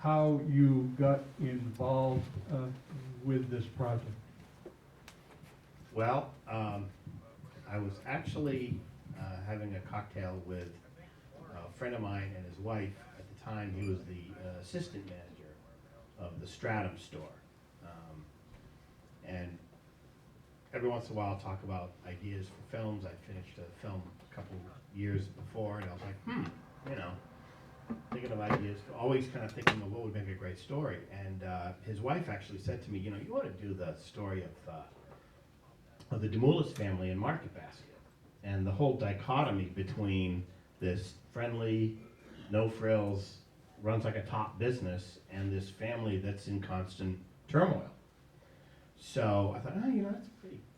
how you got involved with this project. Well, I was actually having a cocktail with a friend of mine and his wife. At the time, he was the assistant manager of the Stratum store. And every once in a while, I'll talk about ideas for films. I finished a film a couple years before, and I was like, you know, thinking of ideas, always kind of thinking of what would make a great story. And his wife actually said to me, you know, you ought to do the story of the Demoulas family in Market Basket, and the whole dichotomy between this friendly, no frills, runs like a top business, and this family that's in constant turmoil. So I thought, oh, you know,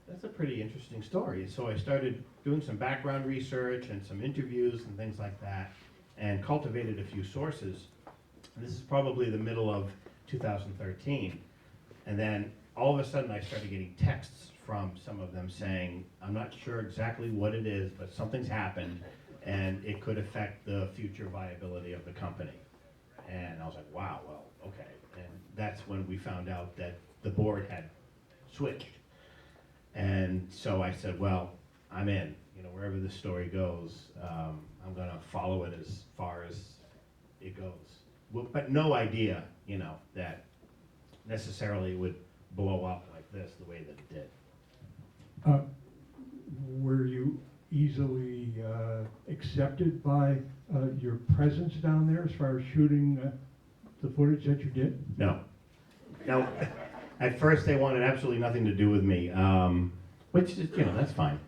that's a pretty interesting story. So I started doing some background research and some interviews and things like that, and cultivated a few sources. And this is probably the middle of 2013, and then all of a sudden I started getting texts from some of them saying, I'm not sure exactly what it is, but something's happened, and it could affect the future viability of the company. And I was like, wow, well, okay. And that's when we found out that the board had switched. And so I said, well, I'm in. You know, wherever this story goes, I'm going to follow it as far as it goes. Well, but no idea, you know, that necessarily would blow up like this the way that it did. Were you easily accepted by your presence down there as far as shooting the footage that you did? No. Now, at first they wanted absolutely nothing to do with me, which is, you know, that's fine.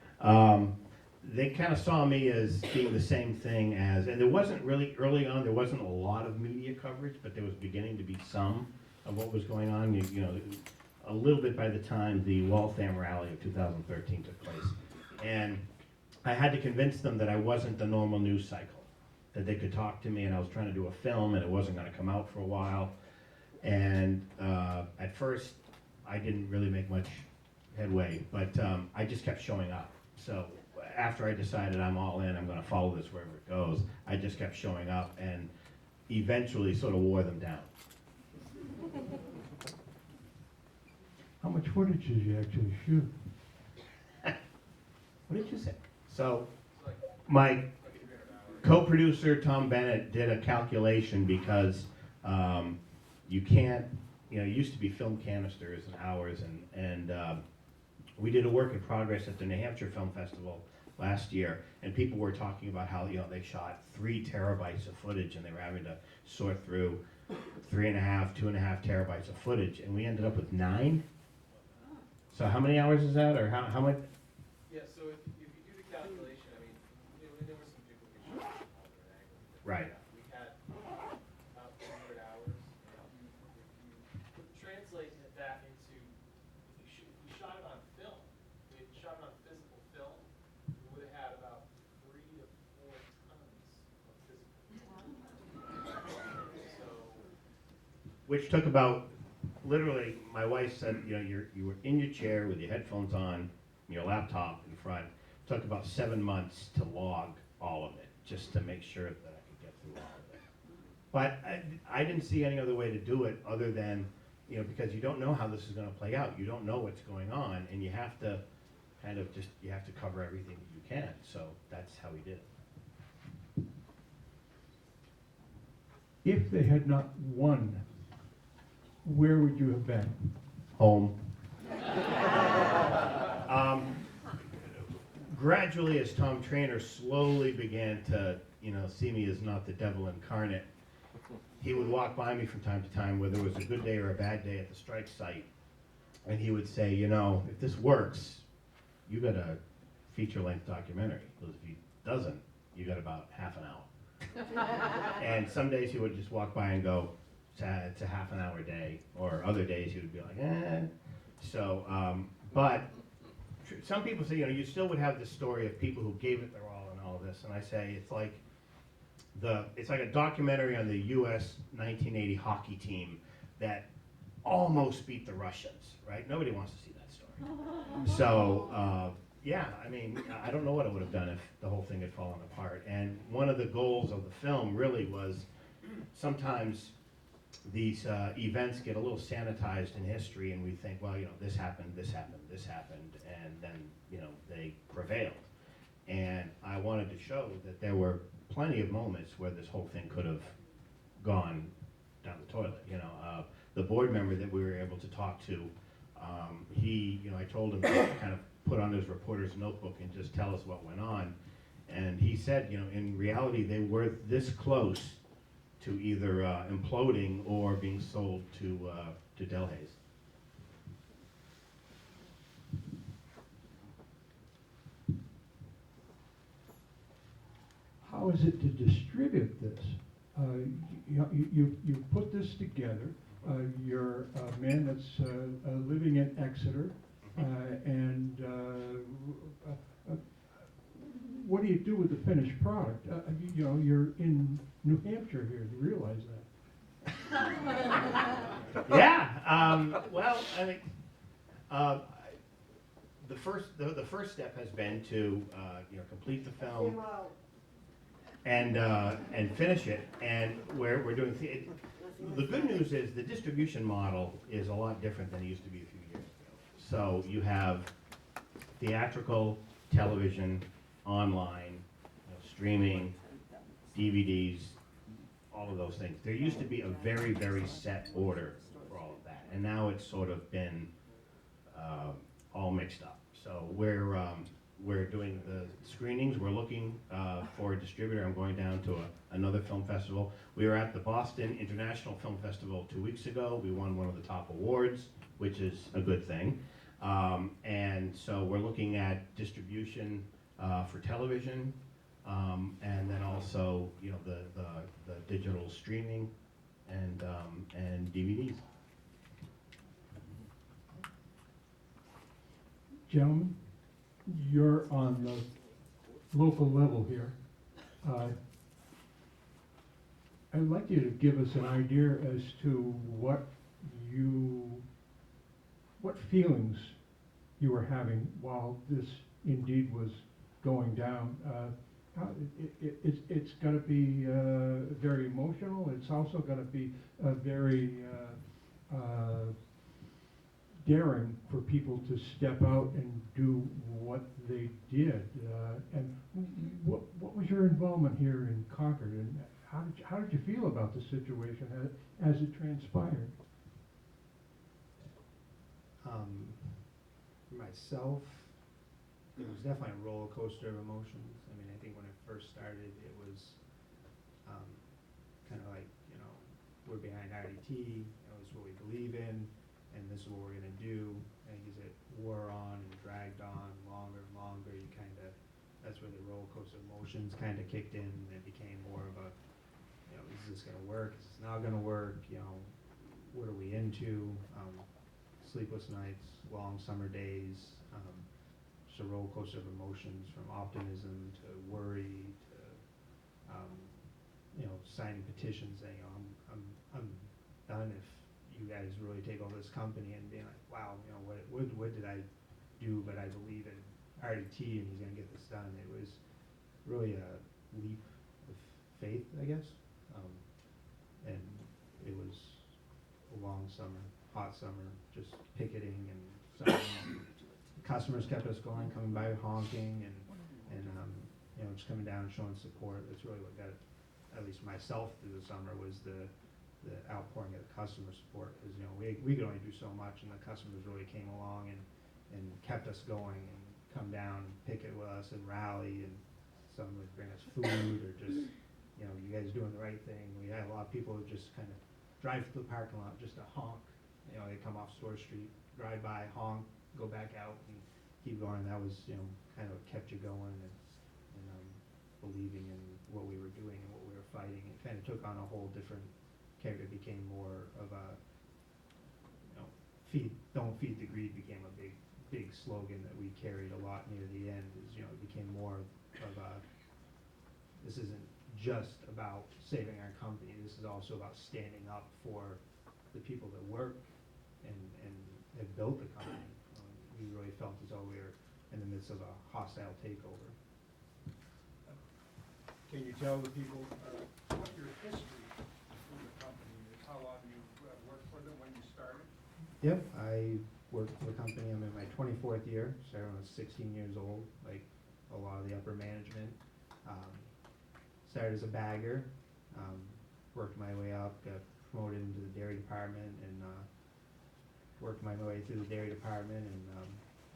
They kind of saw me as being the same thing as, and there wasn't really, early on, there wasn't a lot of media coverage, but there was beginning to be some of what was going on. You know, a little bit by the time the Waltham rally of 2013 took place. And I had to convince them that I wasn't the normal news cycle, that they could talk to me, and I was trying to do a film and it wasn't going to come out for a while. And at first, I didn't really make much headway, but I just kept showing up. So after I decided I'm all in, I'm going to follow this wherever it goes, I just kept showing up and eventually sort of wore them down. How much footage did you actually shoot? What did you say? So my co-producer, Tom Bennett, did a calculation because you can't, you know, it used to be film canisters and hours, and we did a work in progress at the New Hampshire Film Festival last year, and people were talking about how, you know, they shot 3 terabytes of footage and they were having to sort through 3.5, 2.5 terabytes of footage, and we ended up with 9. So how many hours is that, or how much? Yeah, so if you do the calculation, I mean, there were some duplication on other angles. Right. We had about 200 hours. If you translate that into, if we shot it on film, we shot it on physical film, we would have had about 3 to 4 tons of physical film. So, Which took about, literally, my wife said, you know, you were in your chair with your headphones on, your laptop in front. It took about 7 months to log all of it, just to make sure that I could get through all of it. But I didn't see any other way to do it other than, you know, because you don't know how this is going to play out. You don't know what's going on, and you have to kind of just, you have to cover everything that you can. So that's how we did it. If they had not won, where would you have been? Home. Gradually, as Tom Trainer slowly began to, you know, see me as not the devil incarnate, he would walk by me from time to time, whether it was a good day or a bad day at the strike site, and he would say, you know, if this works, you got a feature-length documentary. Because if he doesn't, you got about half an hour. And some days he would just walk by and go, it's a half an hour day, or other days he would be like, eh. So, but some people say, you know, you still would have this story of people who gave it their all and all of this, and I say it's like a documentary on the U.S. 1980 hockey team that almost beat the Russians, right? Nobody wants to see that story. So, yeah, I mean, I don't know what I would have done if the whole thing had fallen apart. And one of the goals of the film really was sometimes these events get a little sanitized in history, and we think, well, this happened, this happened, this happened, and then, they prevailed. And I wanted to show that there were plenty of moments where this whole thing could have gone down the toilet. The board member that we were able to talk to, I told him to kind of put on his reporter's notebook and just tell us what went on. And he said, in reality, they were this close to either imploding or being sold to Delhaize. How is it to distribute this? You put this together. You're a man that's living in Exeter, and what do you do with the finished product? You're in New Hampshire here. Do you realize that? Yeah. Well, I think the first step has been to complete the film and finish it. And we're doing the good news is the distribution model is a lot different than it used to be a few years ago. So you have theatrical, television, online, streaming, DVDs, all of those things. There used to be a very, very set order for all of that, and now it's sort of been all mixed up. So we're doing the screenings. We're looking for a distributor. I'm going down to another film festival. We were at the Boston International Film Festival 2 weeks ago. We won one of the top awards, which is a good thing. And so we're looking at distribution for television, and then also the digital streaming and DVDs. Gentlemen, you're on the local level here. I'd like you to give us an idea as to what feelings you were having while this indeed was going down. It's got to be very emotional. It's also got to be very daring for people to step out and do what they did. And what was your involvement here in Concord, and how did you feel about the situation as it transpired? For myself, it was definitely a roller coaster of emotions. I mean, I think when it first started, it was kind of like, we're behind RDT, it's what we believe in, and this is what we're going to do. And as it wore on and dragged on longer and longer, that's where the roller coaster emotions kind of kicked in, and it became more of a, is this going to work? Is this not going to work? What are we into? Sleepless nights, long summer days, just a roller coaster of emotions, from optimism to worry to, signing petitions saying, I'm done if you guys really take over this company, and being like, wow, what did I do? But I believe in RDT, and he's going to get this done. It was really a leap of faith, I guess, and it was a long summer. Hot summer, just picketing and customers kept us going, coming by honking and just coming down and showing support. That's really what got at least myself through the summer, was the outpouring of the customer support, because we could only do so much, and the customers really came along and kept us going and come down and picket with us and rally, and some would bring us food or just you guys doing the right thing. We had a lot of people who just kind of drive through the parking lot just to honk. They come off Store Street, drive by, honk, go back out, and keep going. That was, kind of what kept you going and believing in what we were doing and what we were fighting. It kind of took on a whole different character. It became more of a, don't feed the greed became a big slogan that we carried a lot near the end. It became more of a, this isn't just about saving our company. This is also about standing up for the people that work and have built the company. We really felt as though we were in the midst of a hostile takeover. Can you tell the people what your history with the company is, how long you started? Yep, I worked for the company, I'm in my 24th year, started when I was 16 years old, like a lot of the upper management. Started as a bagger, worked my way up, got promoted into the dairy department, and worked my way through the dairy department, and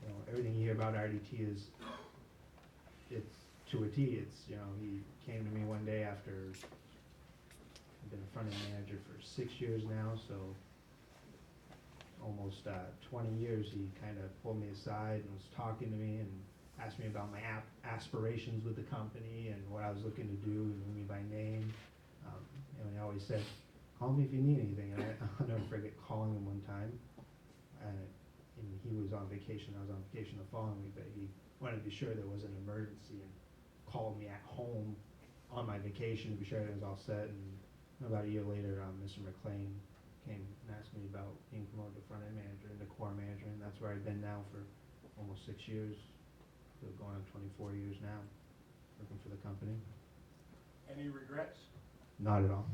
you know, everything you hear about RDT is, it's to a T. It's, you know, he came to me one day after I've been a front-end manager for 6 years now, so almost 20 years. He kind of pulled me aside and was talking to me and asked me about my aspirations with the company and what I was looking to do, and knew me by name. And he always said, "Call me if you need anything." And I'll never forget calling him one time. And he was on vacation. I was on vacation the following week, but he wanted to be sure there was an emergency and called me at home on my vacation to be sure it was all set. And about a year later, Mr. McLean came and asked me about being promoted to front-end manager into core manager, and that's where I've been now for almost 6 years. So going on 24 years now, working for the company. Any regrets? Not at all.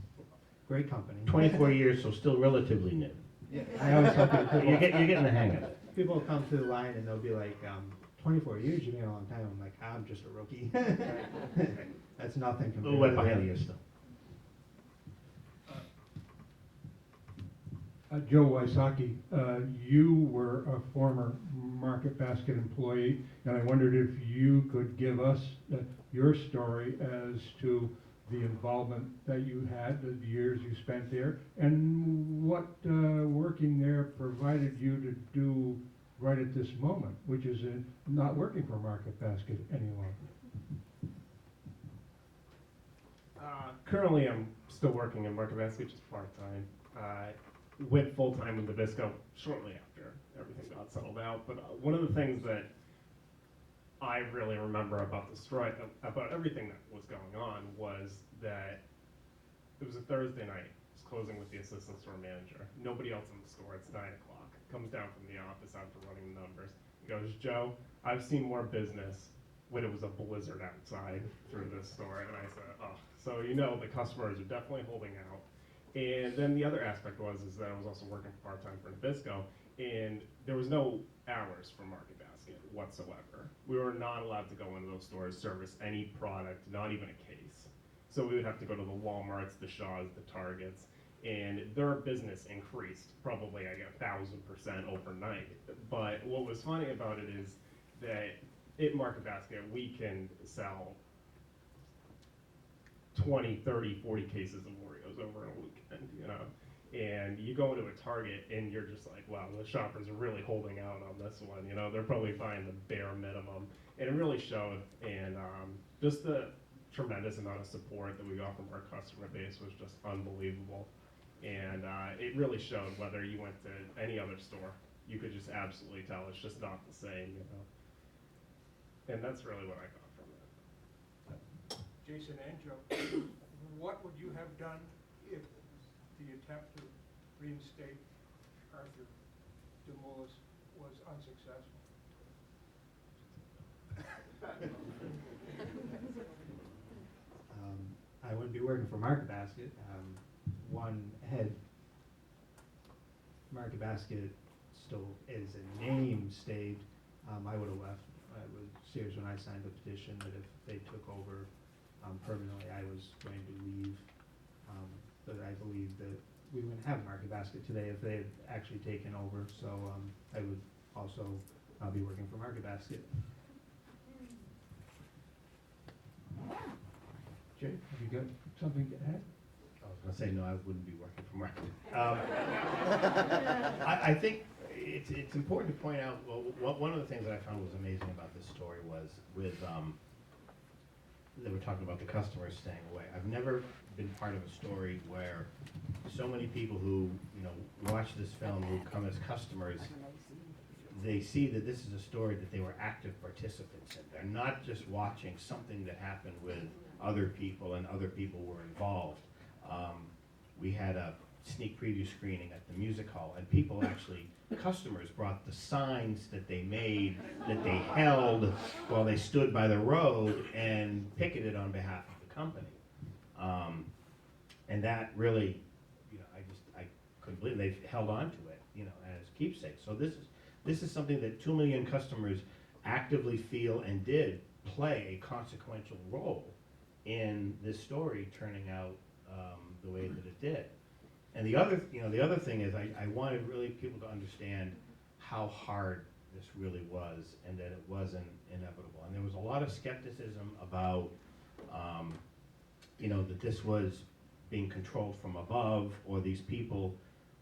Great company. 24 years, so still relatively new. Yeah, I always tell people, You're getting the hang of it. people come to the line and they'll be like, 24 years, you've been a long time. I'm like, I'm just a rookie. That's nothing A compared little wet to behind the- the ears still. Joe Wysocki, you were a former Market Basket employee, and I wondered if you could give us your story as to the involvement that you had, the years you spent there, and what working there provided you to do right at this moment, which is not working for Market Basket any longer. Currently, I'm still working in Market Basket, just part-time. Went full-time with Nabisco shortly after everything got settled out. But one of the things that I really remember about the story, about everything that was going on, was that it was a Thursday night. I was closing with the assistant store manager. Nobody else in the store. It's 9 o'clock. Comes down from the office after running the numbers. He goes, "Joe, I've seen more business when it was a blizzard outside through this store." And I said, "Oh, so you know the customers are definitely holding out." And then the other aspect is that I was also working part-time for Nabisco, and there was no hours for Market Basket whatsoever. We were not allowed to go into those stores, service any product, not even a case. So we would have to go to the Walmarts, the Shaws, the Targets, and their business increased probably 1,000% overnight. But what was funny about it is that at Market Basket, we can sell 20, 30, 40 cases of Oreos over a weekend, you know. And you go into a Target and you're just like, wow, the shoppers are really holding out on this one, you know. They're probably buying the bare minimum. And it really showed, and just the tremendous amount of support that we got from our customer base was just unbelievable. And it really showed whether you went to any other store. You could just absolutely tell it's just not the same, you know. And that's really what I got from it. Jason and Joe, what would you have done if the attempt to reinstate Arthur Demoulas was unsuccessful? I wouldn't be working for Market Basket. Had Market Basket still as a name stayed, I would have left. I was serious when I signed the petition that if they took over permanently, I was going to leave. But I believe that we wouldn't have Market Basket today if they had actually taken over. So I would also be working for Market Basket. Jay, have you got something to add? I was gonna say, no, I wouldn't be working for Market. I think it's important to point out, well, one of the things that I found was amazing about this story was with, they were talking about the customers staying away. I've never been part of a story where so many people who, you know, watch this film, who come as customers, they see that this is a story that they were active participants in. They're not just watching something that happened with other people and other people were involved. We had a sneak preview screening at the music hall, and people actually, customers brought the signs that they made, that they held while they stood by the road and picketed on behalf of the company. And that really, you know, I couldn't believe they've held on to it. keepsake. So this is something that 2 million customers actively feel and did play a consequential role in this story turning out the way that it did. And the other thing is I wanted really people to understand how hard this really was and that it wasn't inevitable. And there was a lot of skepticism about, that this was being controlled from above, or these people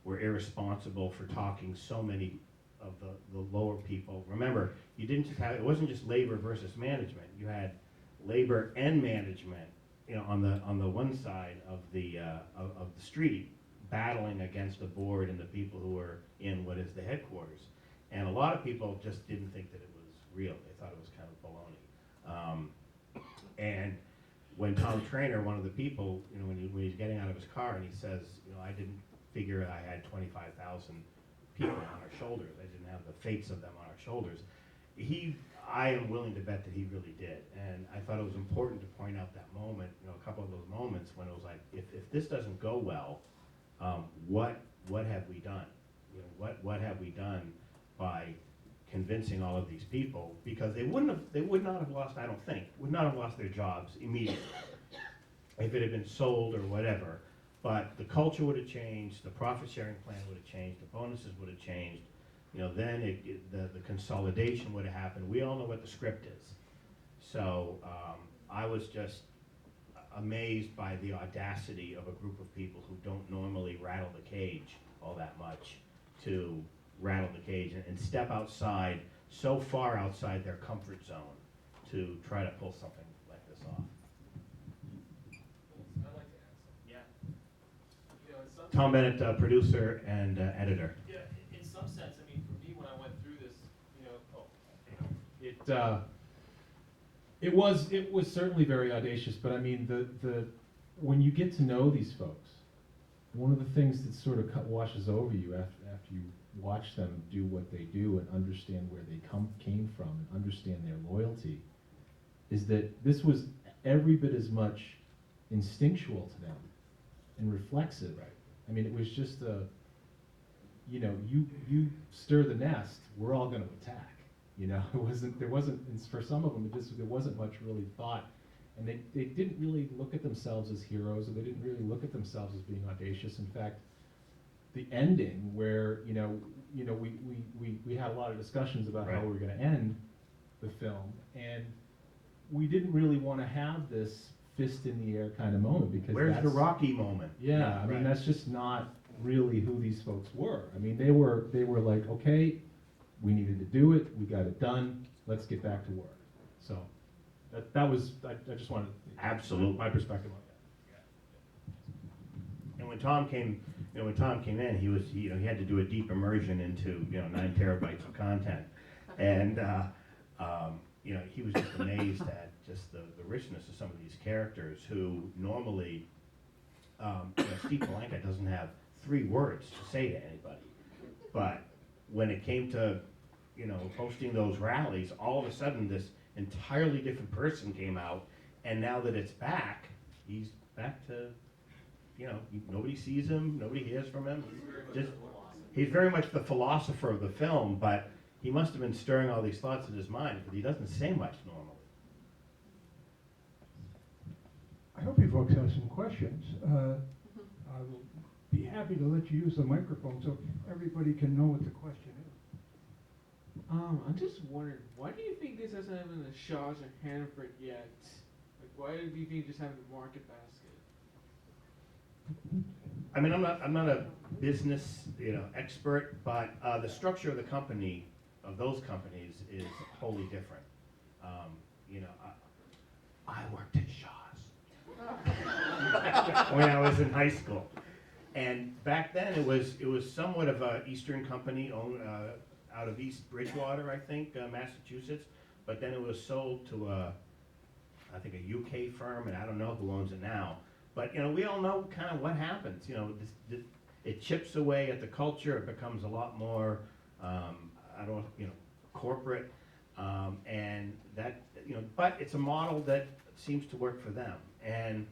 were irresponsible for talking so many of the lower people. Remember, you didn't just have, it wasn't just labor versus management. You had labor and management, on the one side of the street, battling against the board and the people who were in what is the headquarters. And a lot of people just didn't think that it was real. They thought it was kind of baloney. And when Tom Trainer, one of the people, when he's getting out of his car and he says, I didn't figure I had 25,000 people on our shoulders. I didn't have the fates of them on our shoulders. I am willing to bet that he really did. And I thought it was important to point out that moment, a couple of those moments when it was like, if this doesn't go well, what have we done? What have we done by convincing all of these people? Because they would not have lost, I don't think, would not have lost their jobs immediately if it had been sold or whatever. But the culture would have changed, the profit sharing plan would have changed, the bonuses would have changed. Then the consolidation would have happened. We all know what the script is. So I was just amazed by the audacity of a group of people who don't normally rattle the cage all that much to rattle the cage and step outside, so far outside their comfort zone to try to pull something like this off. I'd like to add something. Yeah. In some Tom Bennett, producer and editor. Yeah, in some sense, I mean, for me, when I went through this, It was certainly very audacious, but I mean, when you get to know these folks, one of the things that sort of washes over you after you watch them do what they do and understand where they came from and understand their loyalty, is that this was every bit as much instinctual to them and reflexive. Right. I mean, it was just you stir the nest, we're all going to attack. There wasn't, for some of them, there wasn't much really thought. And they didn't really look at themselves as heroes, or they didn't really look at themselves as being audacious. In fact, the ending where, we had a lot of discussions about how Right. we were going to end the film, and we didn't really want to have this fist in the air kind of moment, because Where's the that's- Rocky moment? Yeah, I mean, Right. that's just not really who these folks were. I mean, they were like, okay, we needed to do it, we got it done, let's get back to work. So that was, I just wanted Absolutely. my perspective on that. And when Tom came in, he had to do a deep immersion into 9 terabytes of content, and he was just amazed at just the richness of some of these characters who normally, Steve Palanka doesn't have 3 words to say to anybody, but when it came to hosting those rallies, all of a sudden this entirely different person came out, and now that it's back, he's back to. Nobody sees him, nobody hears from him. He's very much the philosopher of the film, but he must have been stirring all these thoughts in his mind, because he doesn't say much normally. I hope you folks have some questions. I will be happy to let you use the microphone so everybody can know what the question is. I'm just wondering, why do you think this hasn't happened in the Shaw's or Hannaford yet? Like, why do you think you just have the market basket? I mean, I'm not a business, expert, but the structure of the company, of those companies, is wholly different. I worked at Shaw's when I was in high school, and back then it was somewhat of a Eastern company owned out of East Bridgewater, I think, Massachusetts. But then it was sold to I think a UK firm, and I don't know who owns it now. But we all know kind of what happens. It chips away at the culture. It becomes a lot more, corporate, and that But it's a model that seems to work for them. And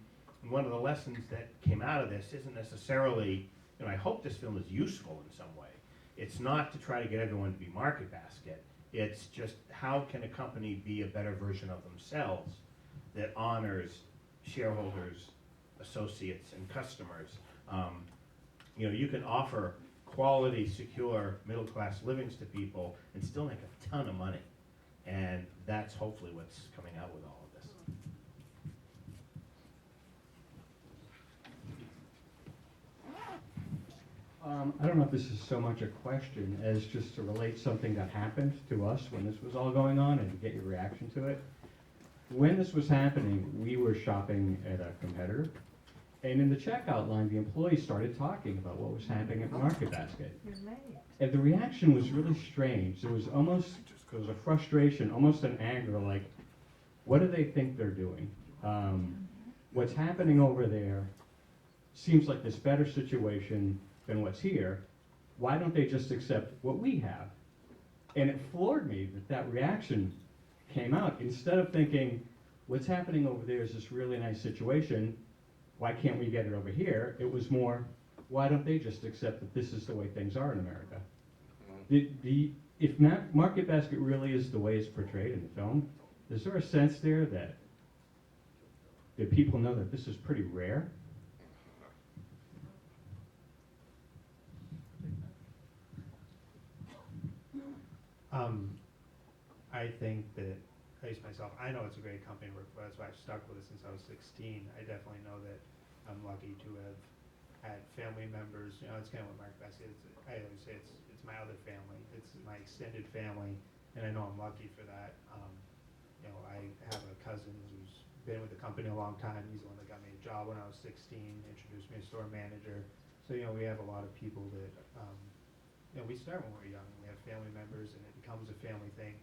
one of the lessons that came out of this isn't necessarily, I hope this film is useful in some way. it's not to try to get everyone to be Market Basket. It's just how can a company be a better version of themselves that honors shareholders, associates, and customers. You know, you can offer quality, secure, middle-class livings to people and still make a ton of money. And that's hopefully what's coming out with all of this. I don't know if this is so much a question as just to relate something that happened to us when this was all going on and to get your reaction to it. When this was happening, we were shopping at a competitor, and in the checkout line, the employees started talking about what was happening at Market Basket. And the reaction was really strange. There was a frustration, almost an anger, like, what do they think they're doing? What's happening over there seems like this better situation than what's here. Why don't they just accept what we have? And it floored me that that reaction came out. Instead of thinking, what's happening over there is this really nice situation, why can't we get it over here? It was more, why don't they just accept that this is the way things are in America? If Market Basket really is the way it's portrayed in the film, is there a sense there that people know that this is pretty rare? I think that, at least myself, I know it's a great company to work for. That's why I've stuck with it since I was 16. I definitely know that I'm lucky to have had family members. You know, it's kind of what Market Basket is. I always say it's my other family. It's my extended family, and I know I'm lucky for that. You know, I have a cousin who's been with the company a long time. He's the one that got me a job when I was 16, introduced me to store manager. So, you know, we have a lot of people that, you know, we start when we're young. We have family members, and it becomes a family thing.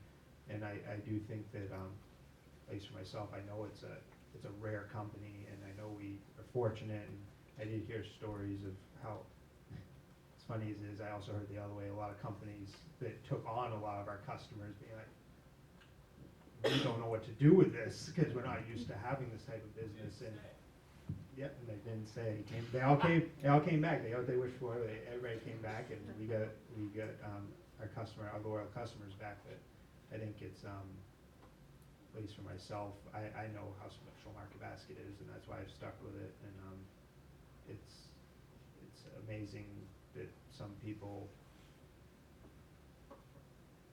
And I do think that, at least for myself, I know it's a rare company, and I know we are fortunate. And I did hear stories of how, as funny as it is, I also heard the other way, a lot of companies that took on a lot of our customers being like, we don't know what to do with this because we're not used to having this type of business. And yep, and they didn't say. They all came back. They wished for it. Everybody came back, and we got our loyal customers back. But I think it's, at least for myself, I know how special Market Basket is, and that's why I've stuck with it. And it's amazing that some people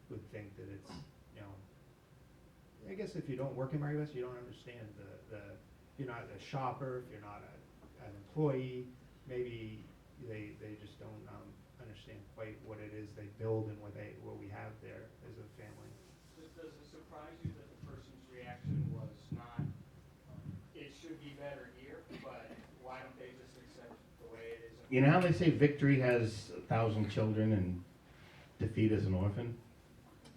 would think that it's, you know, I guess if you don't work in Market Basket, you don't understand if you're not a shopper, if you're not an employee, maybe they just don't understand quite what it is they build and what we have there as a family. Does it surprise you that the person's reaction was not, it should be better here, but why don't they just accept the way it is? You know how they say victory has 1,000 children and defeat is an orphan?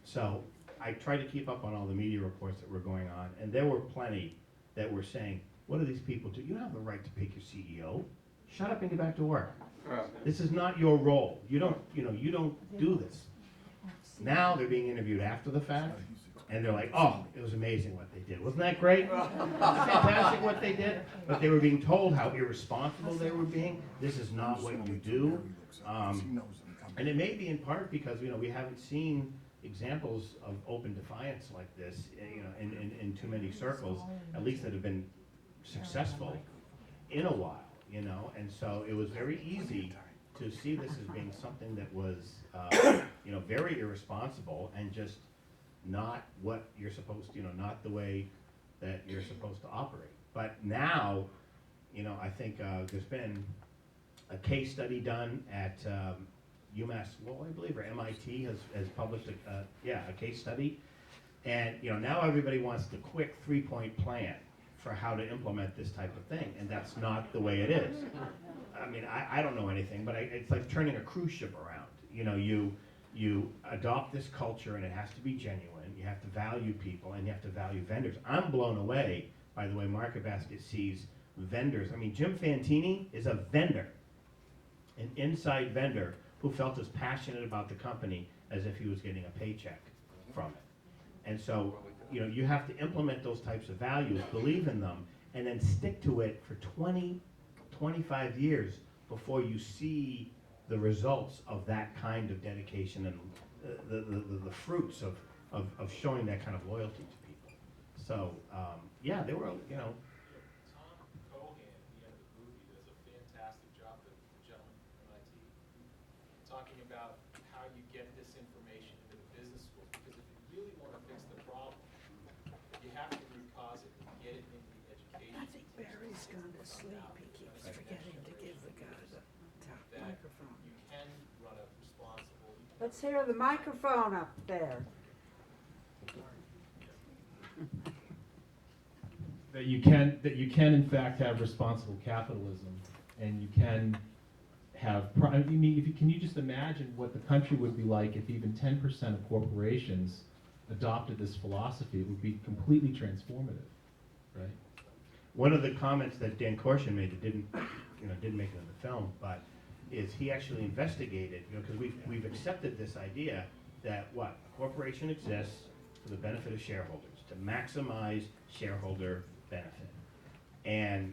So I tried to keep up on all the media reports that were going on, and there were plenty that were saying, what do these people do? You don't have the right to pick your CEO. Shut up and get back to work. This is not your role. You don't do this. Now they're being interviewed after the fact, and they're like, oh, it was amazing what they did. Wasn't that great? Fantastic what they did. But they were being told how irresponsible they were being. This is not what you do. And it may be in part because, you know, we haven't seen examples of open defiance like this, you know, in too many circles, at least that have been successful in a while, you know. And so it was very easy to see this as being something that was, you know, very irresponsible and just not what you're supposed to, you know, not the way that you're supposed to operate. But now, you know, I think there's been a case study done at UMass, well, I believe, or MIT has published a case study. And, you know, now everybody wants the quick 3-point plan for how to implement this type of thing, and that's not the way it is. I mean, I don't know anything, but it's like turning a cruise ship around. You know, you adopt this culture, and it has to be genuine. You have to value people, and you have to value vendors. I'm blown away by the way Market Basket sees vendors. I mean, Jim Fantini is a vendor, an inside vendor who felt as passionate about the company as if he was getting a paycheck from it. And so, you know, you have to implement those types of values, believe in them, and then stick to it for 20, 25 years before you see the results of that kind of dedication and the fruits of showing that kind of loyalty to people. So, yeah, they were, you know, Tom Cohan at the end of the movie does a fantastic job, the gentleman from MIT, talking about how you get this information into the business schools, because if you really want to fix the problem, you have to root cause it and get it into the education. I think Barry's gone to sleep. He keeps forgetting to give the guy the top That microphone. you can run a responsible. Let's hear the microphone up there. That you can in fact have responsible capitalism, and you can have, I mean, if you, can you just imagine what the country would be like if even 10% of corporations adopted this philosophy? It would be completely transformative, right? one of the comments that Dan Korshin made that didn't make it in the film, but is he actually investigated, because we've accepted this idea that what, a corporation exists for the benefit of shareholders, to maximize shareholder benefit. And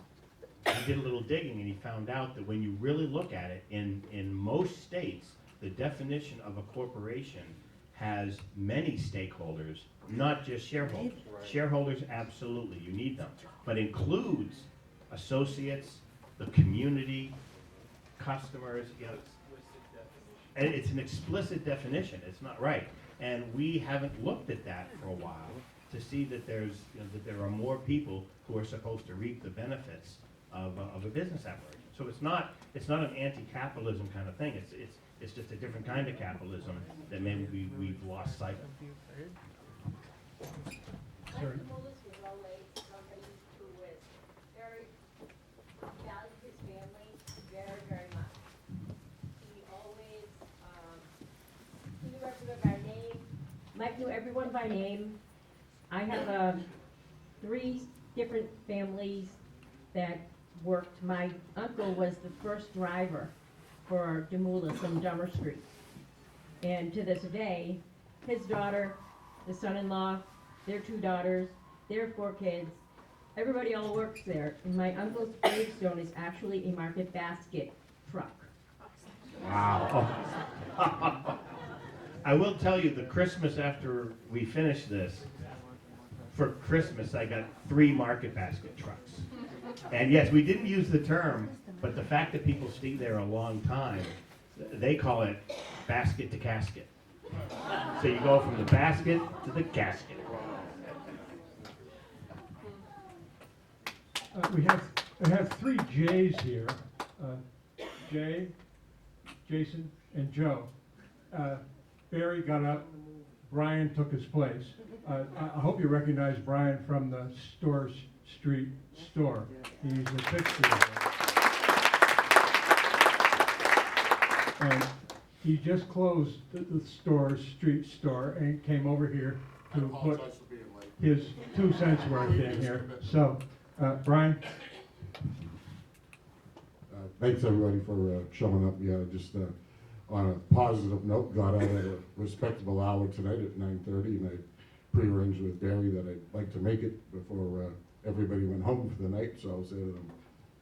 he did a little digging and he found out that when you really look at it, in most states, the definition of a corporation has many stakeholders, not just shareholders. Shareholders, absolutely, you need them, but includes associates, the community, customers, you know, and it's an explicit definition, it's not right. And we haven't looked at that for a while to see that there's, that there are more people who are supposed to reap the benefits of a business operation. So it's not an anti-capitalism kind of thing, it's just a different kind of capitalism that maybe we've lost sight of. Sorry. Mullis was always somebody who was very, valued his family very, very much. He always, he knew everyone by name. Mike knew everyone by name. I have 3 different families that worked. My uncle was the first driver for Demoulas on Dummer Street. And to this day, his daughter, the son-in-law, their 2 daughters, their 4 kids, everybody all works there. And my uncle's gravestone is actually a market basket truck. Wow. I will tell you, the Christmas after we finish this, for Christmas I got 3 market basket trucks. And yes, we didn't use the term, but the fact that people stay there a long time, they call it basket to casket. So you go from the basket to the casket. We have 3 J's here, Jay, Jason, and Joe. Barry got up, Brian took his place. I hope you recognize Brian from the Storrs Street store. He's a fixture there. And he just closed the Storrs Street store and came over here to put his 2 cents worth in here. So, Brian? Thanks everybody for showing up. Yeah, just on a positive note, got out at a respectable hour tonight at 9:30, and I pre-arranged with Barry that I'd like to make it before everybody went home for the night. So I'll say that I'm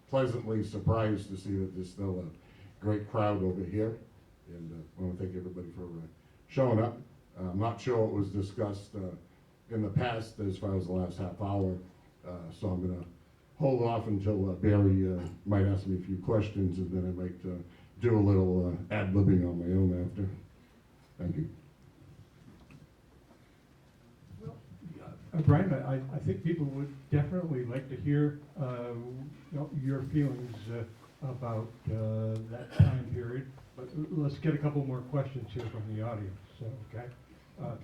pleasantly surprised to see that there's still a great crowd over here, and I want to thank everybody for showing up. I'm not sure what was discussed in the past as far as the last half hour, so I'm going to hold off until Barry might ask me a few questions, and then I might do a little ad-libbing on my own after. Thank you. Brian, I think people would definitely like to hear your feelings about that time period, but let's get a couple more questions here from the audience, so, okay? I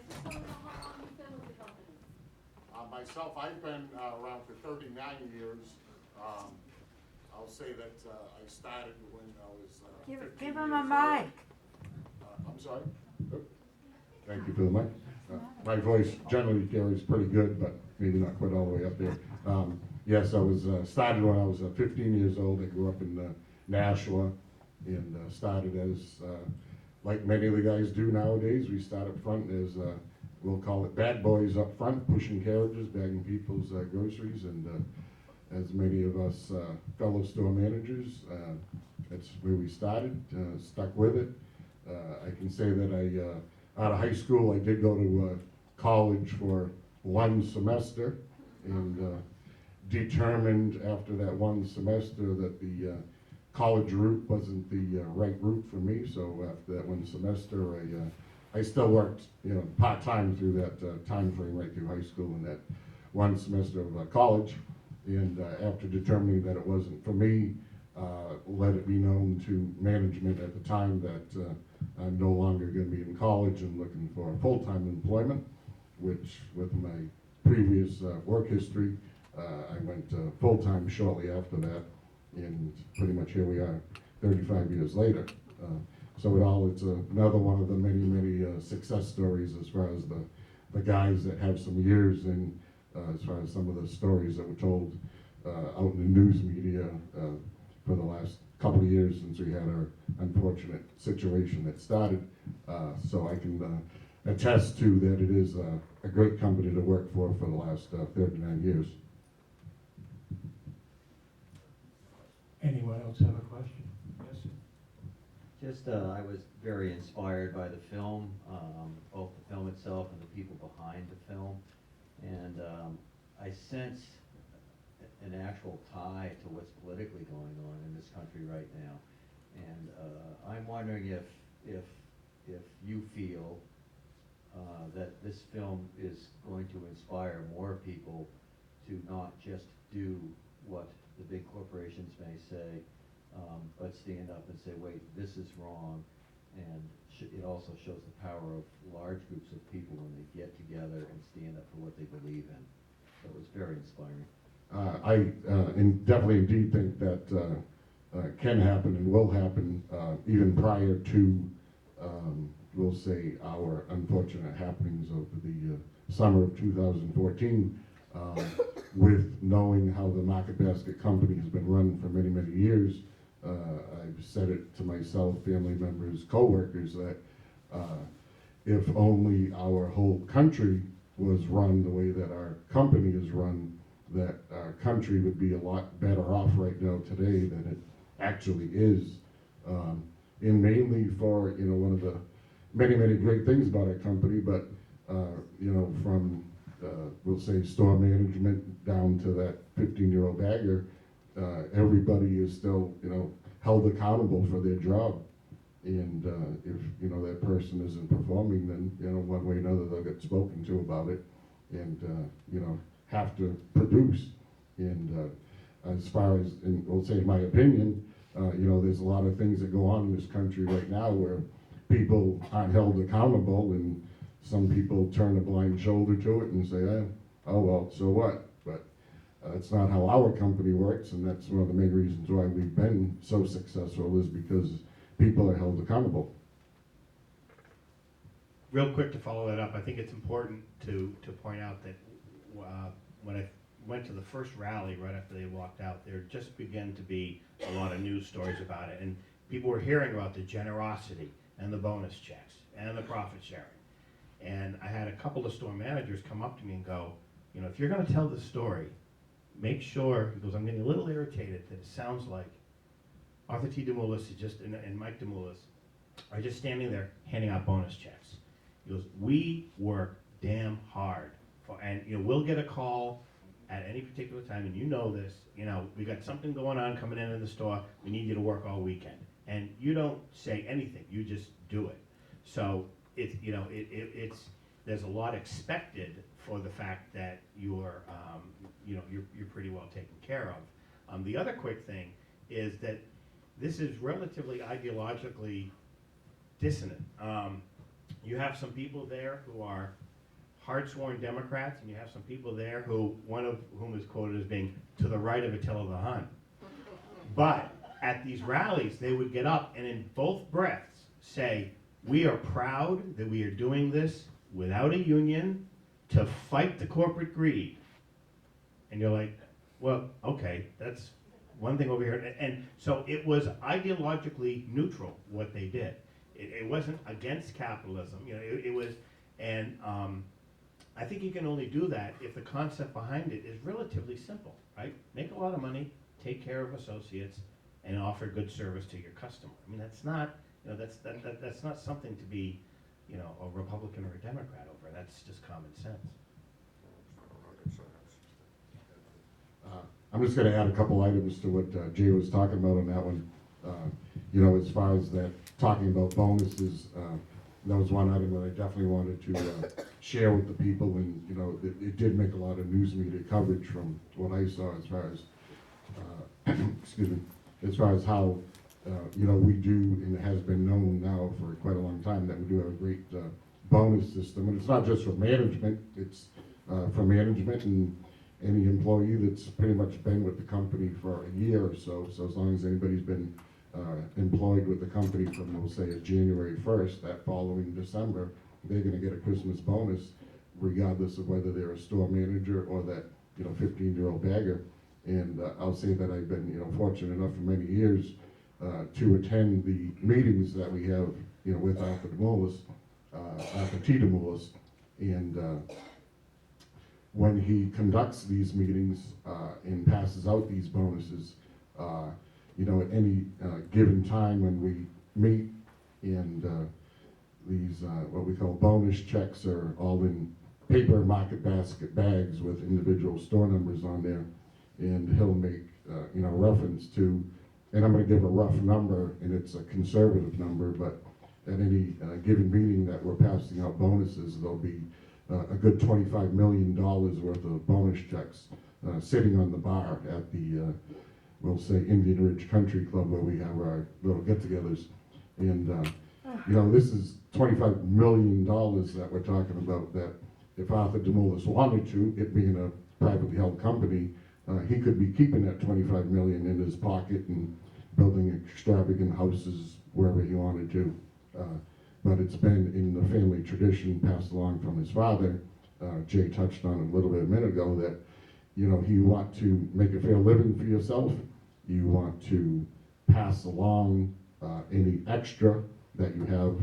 just want to know how long you've been with the company. Myself, I've been around for 39 years. I'll say that I started when I was 15 Give him years a mic. old. I'm sorry. Oh. Thank you for the mic. My voice generally carries pretty good, but maybe not quite all the way up there. Yes, I was started when I was 15 years old. I grew up in Nashua and started as, like many of the guys do nowadays, we start up front as, we'll call it bad boys up front, pushing carriages, bagging people's groceries, and as many of us fellow store managers, that's where we started, stuck with it. I can say that out of high school, I did go to college for one semester, and determined after that one semester that the college route wasn't the right route for me. So after that one semester, I still worked, part-time through that time frame right through high school and that one semester of college. And after determining that it wasn't for me, let it be known to management at the time that I'm no longer going to be in college and looking for full-time employment, which with my previous work history, I went full-time shortly after that, and pretty much here we are 35 years later. So it's another one of the many success stories as far as the guys that have some years in, as far as some of the stories that were told out in the news media for the last couple of years since we had our unfortunate situation that started. So I can attest to that it is a great company to work for the last 39 years. Anyone else have a question? Yes, sir. Just, I was very inspired by the film, both the film itself and the people behind the film. And I sensed an actual tie to what's politically going on in this country right now. And I'm wondering if you feel that this film is going to inspire more people to not just do what the big corporations may say, but stand up and say, wait, this is wrong. And it also shows the power of large groups of people when they get together and stand up for what they believe in. So it was very inspiring. I definitely indeed think that can happen and will happen even prior to, we'll say, our unfortunate happenings over the summer of 2014. With knowing how the Market Basket Company has been run for many years, I've said it to myself, family members, co-workers, that if only our whole country was run the way that our company is run, that our country would be a lot better off right now today than it actually is. And mainly for, one of the many great things about our company, but, from we'll say store management down to that 15-year-old bagger, everybody is still, held accountable for their job. And if, that person isn't performing, then, one way or another they'll get spoken to about it and, have to produce. And as far as, we'll say in my opinion, there's a lot of things that go on in this country right now where people aren't held accountable, and some people turn a blind shoulder to it and say, oh well, so what? But it's not how our company works, and that's one of the main reasons why we've been so successful, is because people are held accountable. Real quick to follow that up, I think it's important to point out that when I went to the first rally right after they walked out, there just began to be a lot of news stories about it, and people were hearing about the generosity and the bonus checks and the profit sharing. And I had a couple of store managers come up to me and go, if you're going to tell this story, make sure, because I'm getting a little irritated that it sounds like Arthur T. DeMoulis and Mike DeMoulis are just standing there handing out bonus checks. He goes, we work damn hard and we'll get a call at any particular time, and this, we got something going on coming in the store, we need you to work all weekend. And you don't say anything, you just do it. So it's, there's a lot expected for the fact that you're pretty well taken care of. The other quick thing is that this is relatively ideologically dissonant. You have some people there who are hard-sworn Democrats, and you have some people there one of whom is quoted as being to the right of Attila the Hun. But at these rallies, they would get up and in both breaths say, we are proud that we are doing this without a union to fight the corporate greed. And you're like, well, okay, that's one thing over here. And so it was ideologically neutral what they did. It wasn't against capitalism, it was, and I think you can only do that if the concept behind it is relatively simple, right? Make a lot of money, take care of associates, and offer good service to your customer. I mean, that's not, that's not something to be, a Republican or a Democrat over. That's just common sense. I'm just gonna add a couple items to what Jay was talking about on that one. As far as that, talking about bonuses, that was one item that I definitely wanted to share with the people, and, it did make a lot of news media coverage from what I saw as far as, excuse me, as far as how, we do, and it has been known now for quite a long time, that we do have a great bonus system, and it's not just for management, it's for management and any employee that's pretty much been with the company for a year or so. So as long as anybody's been employed with the company from, we'll say, January 1st, that following December, they're gonna get a Christmas bonus regardless of whether they're a store manager or that, 15-year-old bagger. And I'll say that I've been, fortunate enough for many years to attend the meetings that we have, with Arthur DeMoulis, Arthur T. DeMoulis, and when he conducts these meetings and passes out these bonuses, at any given time when we meet, and these what we call bonus checks are all in paper market basket bags with individual store numbers on there, and he'll make reference to, and I'm going to give a rough number, and it's a conservative number, but at any given meeting that we're passing out bonuses, there'll be a good $25 million worth of bonus checks sitting on the bar at the, we'll say, Indian Ridge Country Club, where we have our little get-togethers. And, this is $25 million that we're talking about, that if Arthur DeMoulis wanted to, it being a privately held company, he could be keeping that $25 million in his pocket and building extravagant houses wherever he wanted to. But it's been in the family tradition passed along from his father. Jay touched on it a little bit a minute ago that, you want to make a fair living for yourself. You want to pass along any extra that you have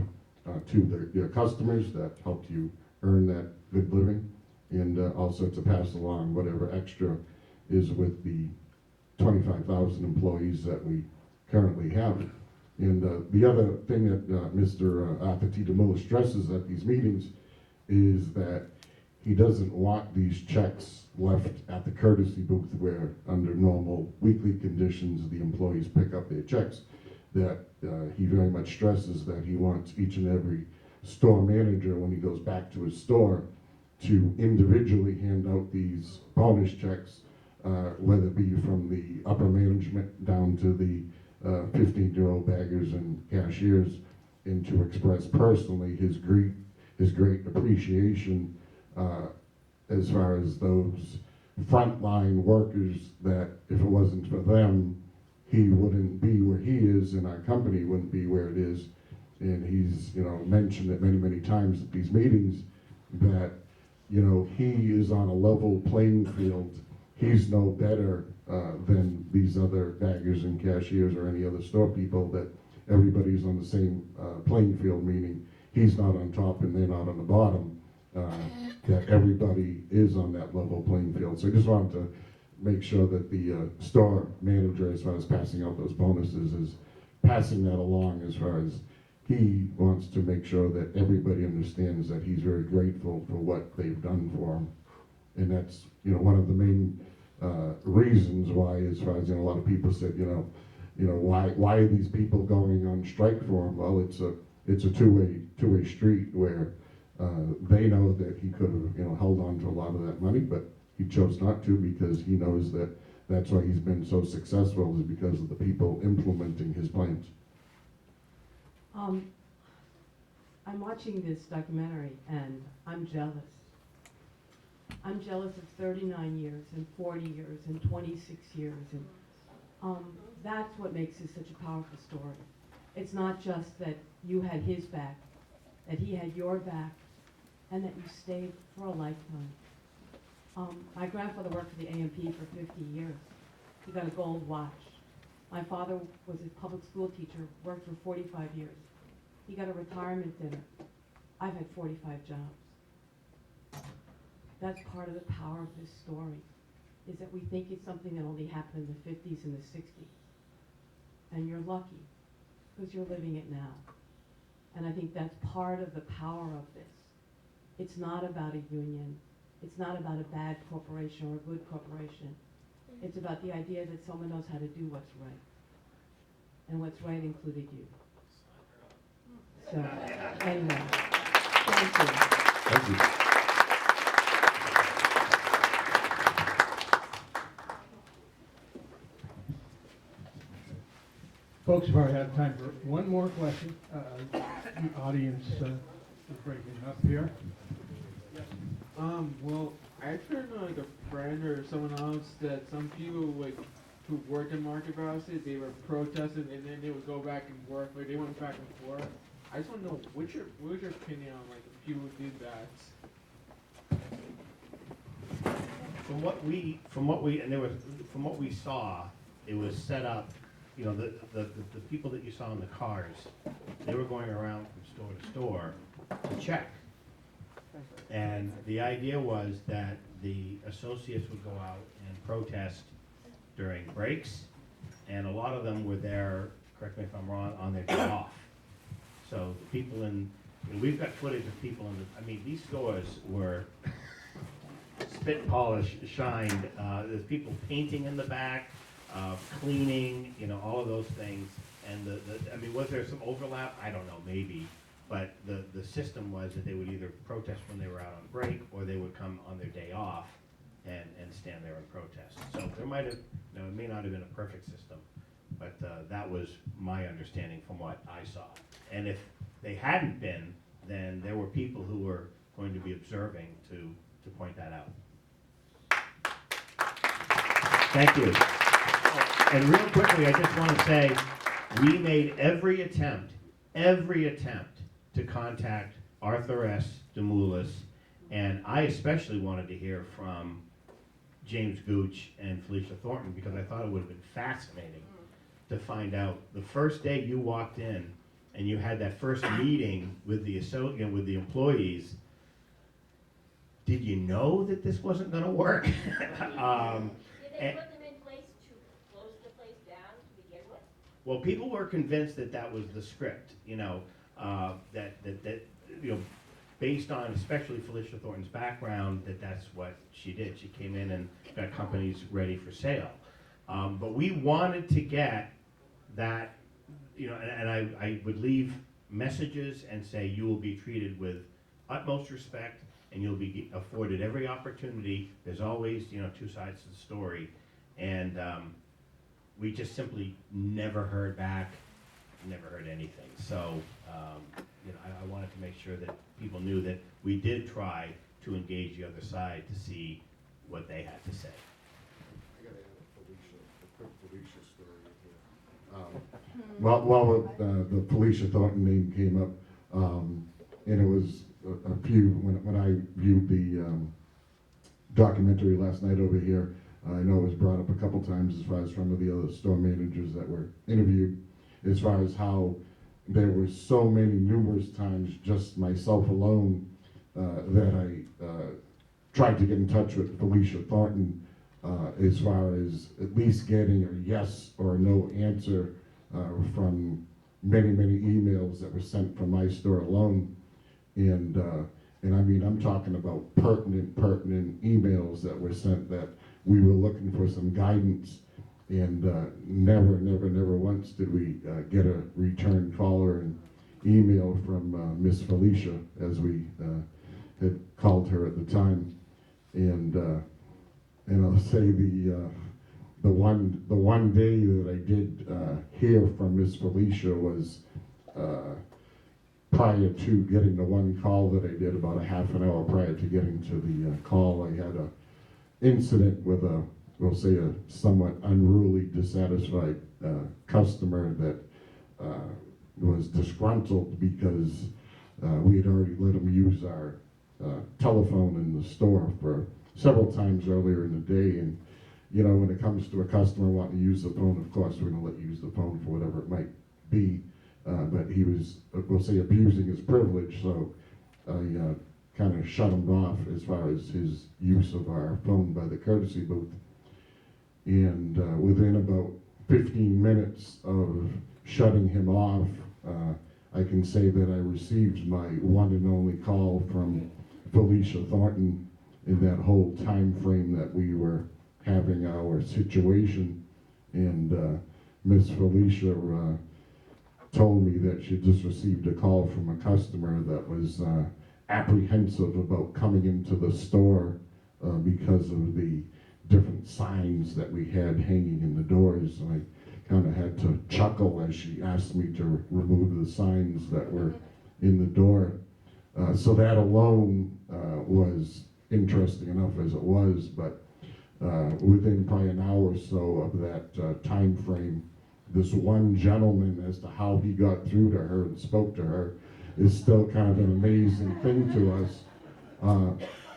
to your customers that helped you earn that good living, and also to pass along whatever extra is with the 25,000 employees that we currently have. And the other thing that Mr. Arthur T. DeMoulis stresses at these meetings is that he doesn't want these checks left at the courtesy booth where, under normal weekly conditions, the employees pick up their checks. That he very much stresses that he wants each and every store manager, when he goes back to his store, to individually hand out these bonus checks, whether it be from the upper management down to the 15-year-old baggers and cashiers, and to express personally his great appreciation as far as those frontline workers, that if it wasn't for them, he wouldn't be where he is, and our company wouldn't be where it is. And he's mentioned it many times at these meetings that he is on a level playing field. He's no better than these other baggers and cashiers or any other store people, that everybody's on the same playing field, meaning he's not on top and they're not on the bottom, that everybody is on that level playing field. So I just wanted to make sure that the store manager, as far as passing out those bonuses, is passing that along, as far as he wants to make sure that everybody understands that he's very grateful for what they've done for him. And that's, one of the main reasons why, as far as, a lot of people said, why are these people going on strike for him? Well, it's a two-way street, where they know that he could have, held on to a lot of that money, but he chose not to, because he knows that that's why he's been so successful, is because of the people implementing his plans. I'm watching this documentary and I'm jealous. I'm jealous of 39 years and 40 years and 26 years, and that's what makes this such a powerful story. It's not just that you had his back, that he had your back, and that you stayed for a lifetime. My grandfather worked for the AMP for 50 years. He got a gold watch. My father was a public school teacher, worked for 45 years. He got a retirement dinner. I've had 45 jobs. That's part of the power of this story, is that we think it's something that only happened in the 50s and the 60s. And you're lucky, because you're living it now. And I think that's part of the power of this. It's not about a union. It's not about a bad corporation or a good corporation. It's about the idea that someone knows how to do what's right. And what's right included you. So, anyway, thank you. Thank you. Folks, if I have time for one more question, the audience is breaking up here. Well, I've heard like a friend or someone else that some people like who worked in Market Basket, they were protesting and then they would go back and work, like they went back and forth. I just want to know what was your opinion on like the people who did that? From what we saw, it was set up, you know, the people that you saw in the cars, they were going around from store to store to check. And the idea was that the associates would go out and protest during breaks, and a lot of them were there, correct me if I'm wrong, on their day off. So people and we've got footage of people I mean, these stores were spit polished, shined. There's people painting in the back, cleaning, you know, all of those things. And I mean, was there some overlap? I don't know, maybe. But the system was that they would either protest when they were out on break, or they would come on their day off and stand there and protest. So there might have, you know, it may not have been a perfect system, but that was my understanding from what I saw. And if they hadn't been, then there were people who were going to be observing to point that out. Thank you. And real quickly, I just want to say, we made every attempt to contact Arthur S. Demoulas, and I especially wanted to hear from James Gooch and Felicia Thornton, because I thought it would have been fascinating to find out the first day you walked in and you had that first meeting with the with the employees. Did you know that this wasn't going to work? Did they put them in place to close the place down to begin with? Well, people were convinced that that was the script, you know, that you know, based on especially Felicia Thornton's background, that's what she did. She came in and got companies ready for sale. But we wanted to get that, you know, and I would leave messages and say you will be treated with utmost respect, and you'll be afforded every opportunity. There's always, you know, two sides to the story. And we just simply never heard back, never heard anything. So, you know, I wanted to make sure that people knew that we did try to engage the other side to see what they had to say. I gotta add a quick Felicia story here. While the Felicia Thornton name came up, and it was a few, when I viewed the documentary last night over here, I know it was brought up a couple times as far as some of the other store managers that were interviewed, as far as how there were so many numerous times, just myself alone, that I tried to get in touch with Felicia Thornton as far as at least getting a yes or a no answer from many emails that were sent from my store alone. And I mean, I'm talking about pertinent emails that were sent that we were looking for some guidance, and never once did we get a return call or an email from Miss Felicia, as we had called her at the time. And I'll say the one day that I did hear from Miss Felicia was prior to getting the one call that I did, about a half an hour prior to getting to the call. I had a incident with we'll say a somewhat unruly, dissatisfied customer that was disgruntled because we had already let him use our telephone in the store for several times earlier in the day. And you know, when it comes to a customer wanting to use the phone, of course we're going to let you use the phone for whatever it might be. But he was, we'll say, abusing his privilege. So I kind of shut him off as far as his use of our phone by the courtesy booth. And within about 15 minutes of shutting him off, I can say that I received my one and only call from Felicia Thornton in that whole time frame that we were having our situation. And Miss Felicia told me that she just received a call from a customer that was apprehensive about coming into the store because of the different signs that we had hanging in the doors. And I kind of had to chuckle as she asked me to remove the signs that were in the door. So that alone was interesting enough as it was, but within probably an hour or so of that time frame, this one gentleman, as to how he got through to her and spoke to her, is still kind of an amazing thing to us.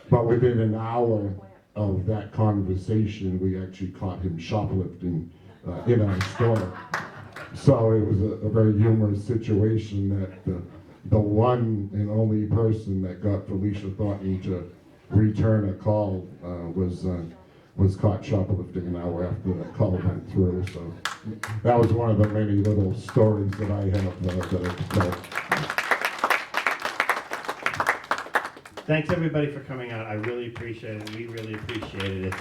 But within an hour of that conversation, we actually caught him shoplifting in our store. So it was a very humorous situation that the one and only person that got Felicia Thornton to return a call was caught shoplifting an hour after that call went through. So that was one of the many little stories that I have that I could tell. Thanks everybody for coming out. I really appreciate it. We really appreciate it.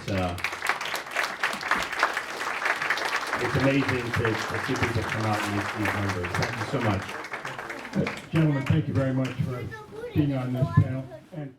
It's amazing to see people come out and meet these numbers. Thank you so much. Gentlemen, thank you very much for being on this panel. And